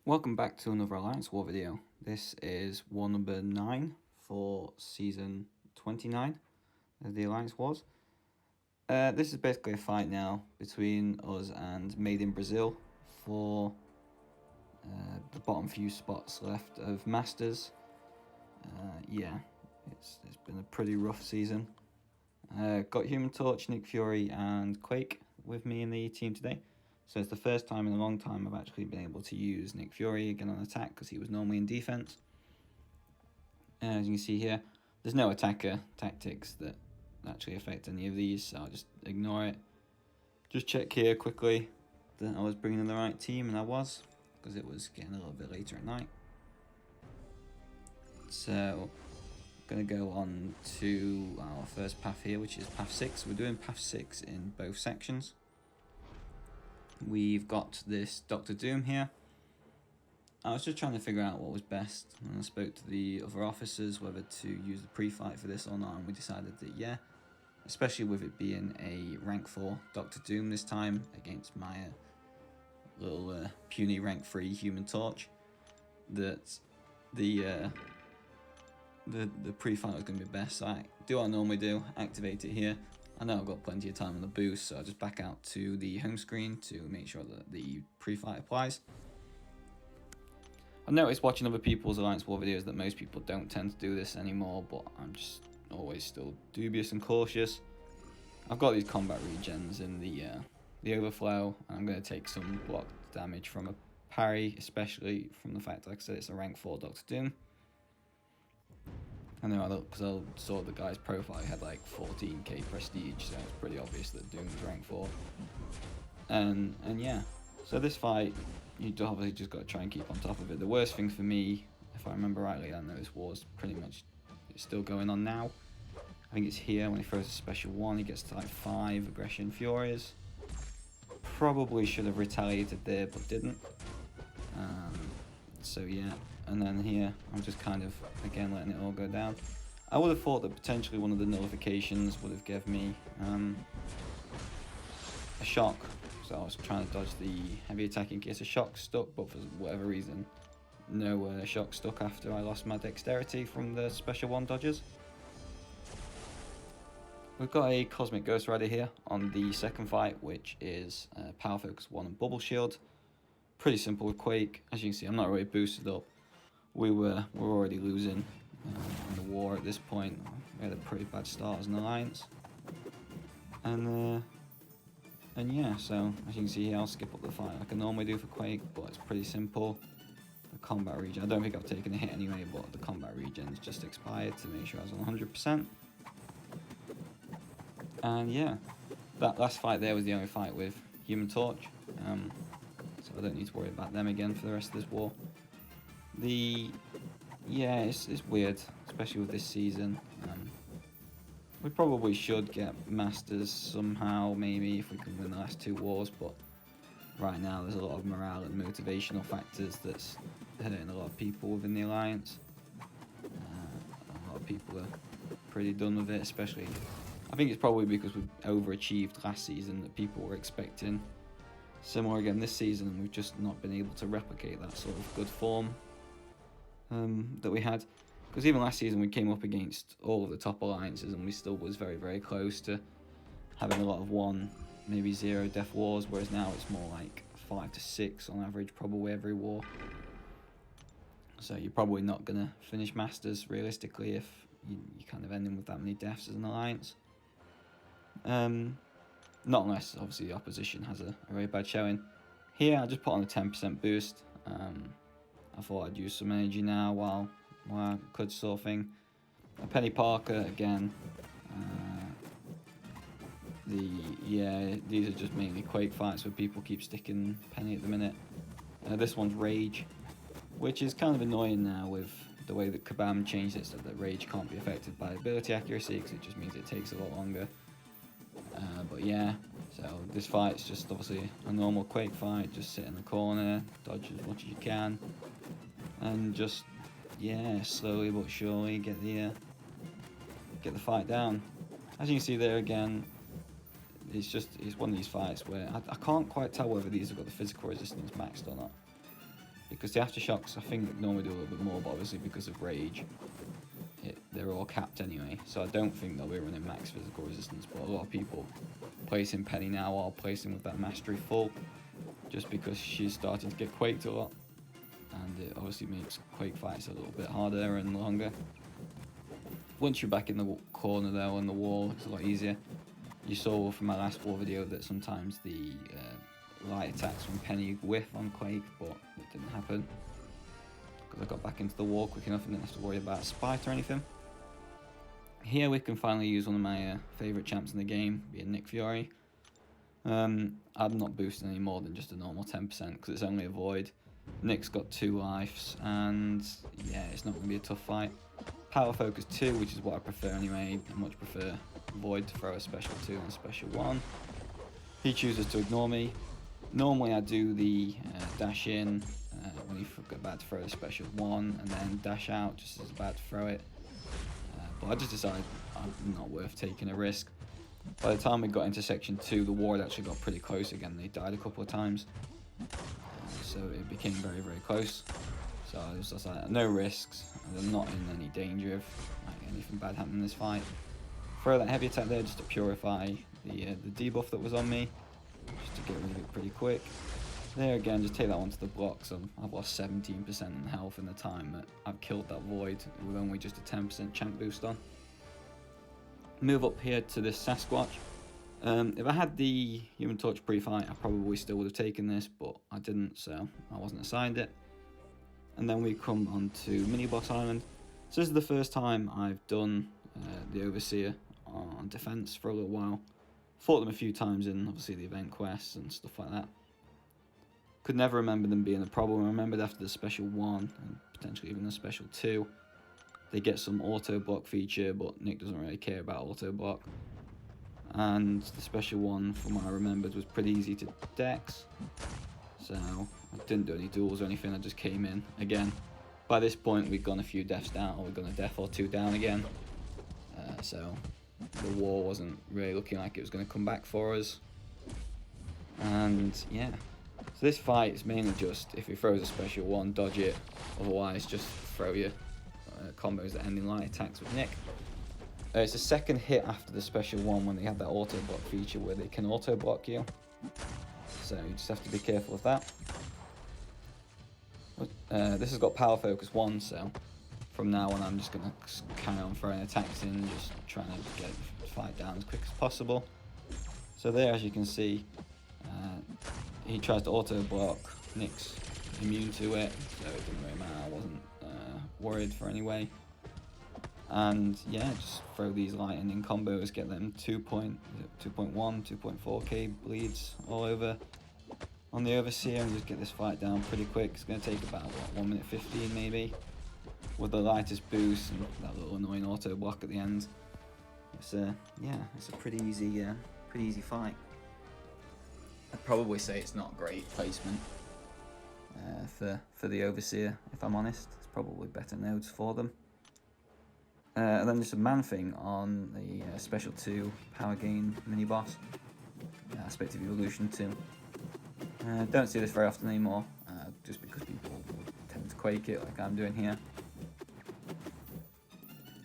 Welcome back to another Alliance War video. This is war number 9 for season 29 of the Alliance Wars. This is basically a fight now between us and Made in Brazil for the bottom few spots left of Masters. Yeah, it's been a pretty rough season. Got Human Torch, Nick Fury and Quake with me in the team today. So it's the first time in a long time I've actually been able to use Nick Fury again on attack because he was normally in defense. As you can see here, there's no attacker tactics that actually affect any of these, so I'll just ignore it. Just check here quickly that I was bringing in the right team, and I was, because it was getting a little bit later at night. So I'm going to go on to our first path here, which is path 6. We're doing path 6 in both sections. We've got this Dr. Doom here. I was just trying to figure out what was best, and I spoke to the other officers whether to use the pre-flight for this or not, and we decided that yeah, especially with it being a rank 4 Dr. Doom this time against my little puny rank 3 Human Torch, that the pre-flight was going to be best. So I do what I normally do, activate it here. I know I've got plenty of time on the boost, so I'll just back out to the home screen to make sure that the pre-flight applies. I've noticed watching other people's Alliance War videos that most people don't tend to do this anymore, but I'm just always still dubious and cautious. I've got these combat regens in the overflow, and I'm going to take some blocked damage from a parry, especially from the fact, like I said, it's a rank 4 Dr. Doom. I know, because I saw the guy's profile, he had like 14k prestige, so it's pretty obvious that Doom was rank 4. And yeah, so this fight, you obviously just got to try and keep on top of it. The worst thing for me, if I remember rightly, I know this war's pretty much still going on now. I think it's here when he throws a special 1, he gets to like 5 aggression furies. Probably should have retaliated there, but didn't. So yeah, and then here I'm just kind of again letting it all go down. I would have thought that potentially one of the nullifications would have given me a shock, so I was trying to dodge the heavy attack in case a shock stuck, but for whatever reason no shock stuck after I lost my dexterity from the special 1 dodges. We've got a Cosmic Ghost Rider here on the second fight, which is Power Focus 1 and Bubble Shield. Pretty simple with Quake. As you can see, I'm not really boosted up. We're already losing in the war at this point. We had a pretty bad start as an alliance. And yeah, so as you can see here, I'll skip up the fight like I normally do for Quake, but it's pretty simple. The combat regen, I don't think I've taken a hit anyway, but the combat regen's just expired to make sure I was on 100%. And yeah, that last fight there was the only fight with Human Torch. So I don't need to worry about them again for the rest of this war. Yeah, it's weird, especially with this season. We probably should get Masters somehow, maybe, if we can win the last 2 wars, but right now there's a lot of morale and motivational factors that's hurting a lot of people within the Alliance. A lot of people are pretty done with it, especially, I think it's probably because we overachieved last season that people were expecting similar again this season, and we've just not been able to replicate that sort of good form that we had. Because even last season we came up against all of the top alliances and we still was very, very close to having a lot of 1, maybe 0 death wars, whereas now it's more like 5 to 6 on average probably every war. So you're probably not going to finish Masters realistically if you kind of ending with that many deaths as an alliance. Not unless, obviously, the opposition has a very bad showing. Here, I just put on a 10% boost. I thought I'd use some energy now while I could, sort of thing. Penny Parker, again. These are just mainly Quake fights where people keep sticking Penny at the minute. This one's Rage, which is kind of annoying now with the way that Kabam changed it so that Rage can't be affected by ability accuracy, because it just means it takes a lot longer. But yeah, so this fight's just obviously a normal Quake fight, just sit in the corner, dodge as much as you can, and just, yeah, slowly but surely get the fight down. As you can see there again, it's one of these fights where I can't quite tell whether these have got the physical resistance maxed or not. because the aftershocks I think normally do a little bit more, but obviously because of rage, they're all capped anyway. So I don't think they'll be running max physical resistance, but a lot of people placing Penny now are placing with that mastery full, just because she's starting to get quaked a lot, and it obviously makes quake fights a little bit harder and longer. Once you're back in the corner though on the wall, it's a lot easier. You saw from my last war video that sometimes the light attacks from Penny whiff on quake, but it didn't happen because I got back into the wall quick enough and didn't have to worry about spite or anything. Here we can finally use one of my favourite champs in the game, being Nick Fury. I'm not boosting any more than just a normal 10% because it's only a void. Nick's got 2 lives, and yeah, it's not going to be a tough fight. Power focus 2, which is what I prefer anyway. I much prefer void to throw a special 2 and a special 1. He chooses to ignore me. Normally I do the dash in when he's about to throw a special 1, and then dash out just as he's about to throw it. But I just decided I'm not worth taking a risk. By the time we got into section 2, the war had actually got pretty close again. They died a couple of times, so it became very, very close. So I was just like, no risks, and I'm not in any danger of like anything bad happening in this fight. Throw that heavy attack there just to purify the debuff that was on me, just to get rid of it pretty quick. There again, just take that one to the block, so I've lost 17% in health in the time that I've killed that void with only just a 10% champ boost on. Move up here to this Sasquatch. If I had the Human Torch pre-fight, I probably still would have taken this, but I didn't, so I wasn't assigned it. And then we come on to Mini Boss Island. So this is the first time I've done the Overseer on defense for a little while. Fought them a few times in obviously the event quests and stuff like that. Could never remember them being a problem. I remembered after the special 1 and potentially even the special 2, they get some auto block feature, but Nick doesn't really care about auto block. And the special 1, from what I remembered, was pretty easy to dex. So I didn't do any duels or anything, I just came in. Again, by this point we'd gone a few deaths down, or we'd gone a death or 2 down again. So the war wasn't really looking like it was going to come back for us. And yeah, so this fight is mainly just, if he throws a special 1, dodge it, otherwise just throw your combos that end in light attacks with Nick. It's the second hit after the special 1 when they have that auto block feature where they can auto block you. So you just have to be careful of that. This has got power focus 1, so from now on I'm just going to carry on throwing attacks in, just trying to get the fight down as quick as possible. So there, as you can see, he tries to auto block. Nick's immune to it, so it didn't really matter. I wasn't worried for anyway. And yeah, just throw these lightning combos, get them 2.1, 2.4k bleeds all over on the Overseer, and just get this fight down pretty quick. It's going to take about, what, 1 minute 15 maybe, with the lightest boost and that little annoying auto block at the end. It's yeah, it's a pretty easy fight. I'd probably say it's not great placement for the Overseer, if I'm honest. There's probably better nodes for them. And then just a ManThing on the special 2 power gain mini boss, aspect of evolution 2. Don't see this very often anymore, just because people tend to quake it like I'm doing here.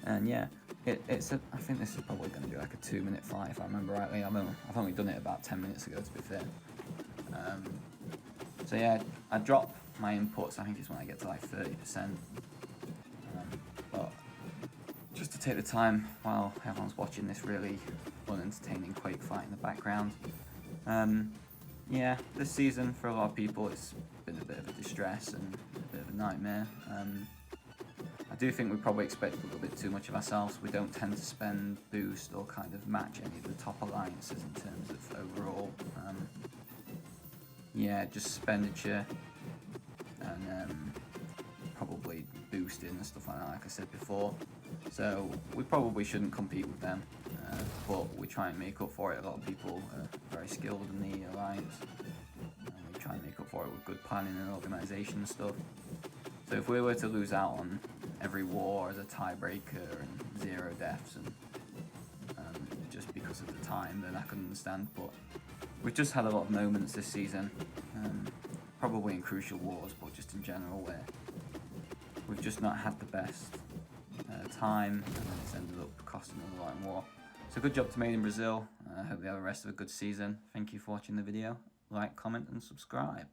And yeah, I think this is probably going to be like a 2-minute fight if I remember rightly. I've only done it about 10 minutes ago, to be fair. So yeah, I drop my inputs, I think it's when I get to like 30%. But just to take the time while everyone's watching this really unentertaining quake fight in the background. Yeah, this season for a lot of people it's been a bit of a distress and a bit of a nightmare. I do think we probably expect a little bit too much of ourselves. We don't tend to spend boost or kind of match any of the top alliances in terms of overall, yeah, just expenditure and probably boosting and stuff like that, like I said before. So we probably shouldn't compete with them, but we try and make up for it. A lot of people are very skilled in the alliance, and we try and make up for it with good planning and organisation and stuff. So if we were to lose out on every war as a tiebreaker and 0 deaths and just because of the time, then I can understand. But we've just had a lot of moments this season. probably in crucial wars, but just in general, where we've just not had the best time, and then it's ended up costing us a lot in war. So good job to Made in Brazil. I hope they have the rest of a good season. Thank you for watching the video. Like, comment and subscribe.